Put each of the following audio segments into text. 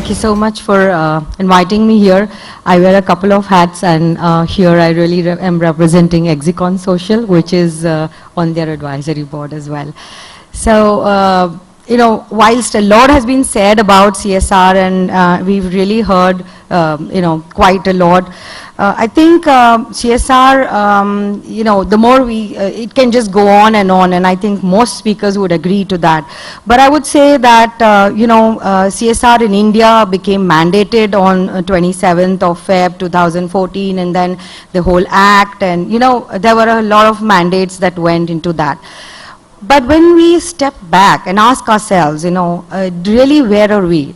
Thank you so much for inviting me here. I wear a couple of hats, and here I really am representing Exicon Social, which is on their advisory board as well. So, whilst a lot has been said about CSR, and we've really heard, quite a lot, I think CSR, the more it can just go on, and I think most speakers would agree to that. But I would say that, CSR in India became mandated on 27th of Feb 2014, and then the whole act, and, there were a lot of mandates that went into that. But when we step back and ask ourselves, really where are we?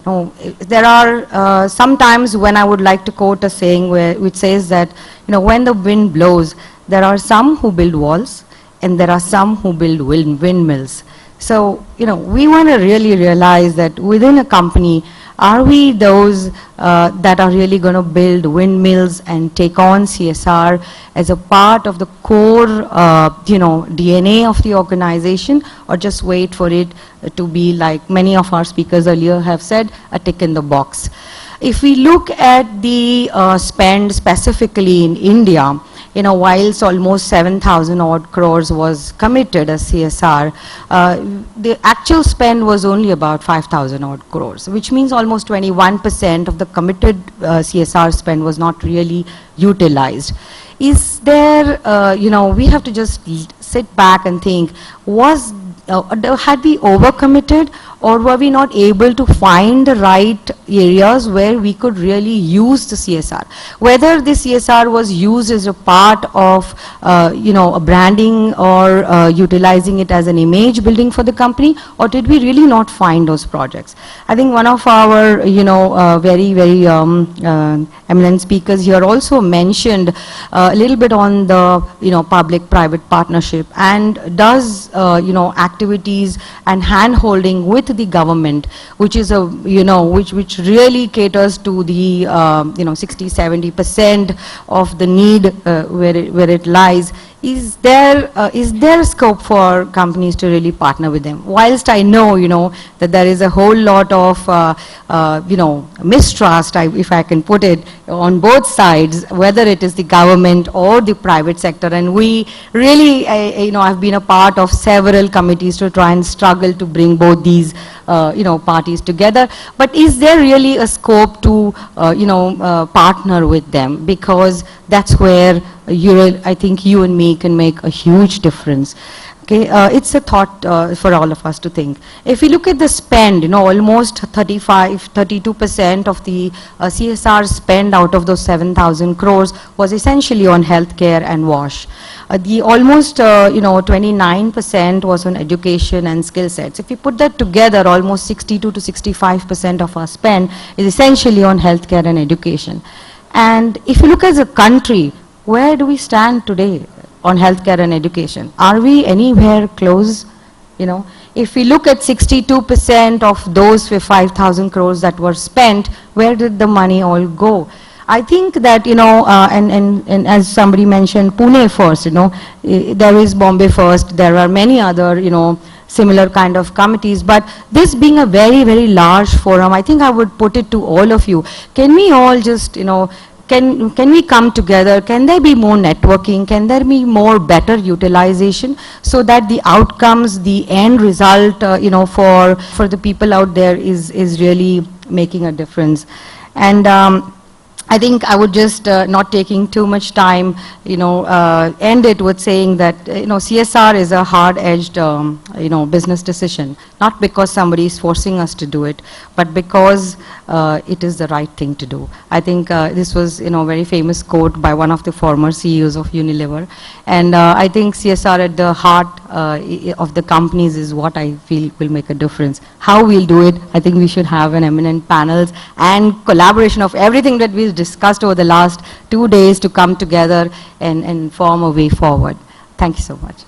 There are sometimes when I would like to quote a saying which says that, when the wind blows, there are some who build walls and there are some who build windmills. So, we want to really realize that within a company, are we those that are really going to build windmills and take on CSR as a part of the core, DNA of the organization, or just wait for it to be, like many of our speakers earlier have said, a tick in the box? If we look at the spend specifically in India, whilst almost 7,000 odd crores was committed as CSR, the actual spend was only about 5,000 odd crores, which means almost 21% of the committed CSR spend was not really utilized. Is there, we have to just sit back and think, had we overcommitted, or were we not able to find the right areas where we could really use the CSR? Whether the CSR was used as a part of, a branding, or utilizing it as an image building for the company, or did we really not find those projects? I think one of our, very, very eminent speakers here also mentioned a little bit on the, public-private partnership, and does, activities and hand-holding with the government, which is a, which really caters to the, 60–70% of the need where it lies. Is there scope for companies to really partner with them? Whilst I know, that there is a whole lot of, mistrust, if I can put it, on both sides, whether it is the government or the private sector. And we really, I've been a part of several committees to try and struggle to bring both these, parties together. But is there really a scope to, partner with them? Because that's where I think you and me can make a huge difference. Okay, it's a thought for all of us to think. If we look at the spend, almost 32% of the CSR spend out of those 7,000 crores was essentially on healthcare and WASH. The almost, 29% was on education and skill sets. If you put that together, almost 62 to 65% of our spend is essentially on healthcare and education. And if you look as a country, where do we stand today on healthcare and education? Are we anywhere close? If we look at 62% of those 5,000 crores that were spent, where did the money all go? I think that, and as somebody mentioned, Pune first, there is Bombay first, there are many other, similar kind of committees, but this being a very, very large forum, I think I would put it to all of you. Can we all just, can we come together? Can there be more networking? Can there be more better utilization, so that the outcomes, the end result, for the people out there is really making a difference? And I think I would just, not taking too much time, end it with saying that, CSR is a hard-edged, business decision, not because somebody is forcing us to do it, but because it is the right thing to do. I think this was, very famous quote by one of the former CEOs of Unilever, and I think CSR at the heart of the companies is what I feel will make a difference. How we'll do it, I think we should have an eminent panels and collaboration of everything that we've discussed over the last 2 days to come together and form a way forward. Thank you so much.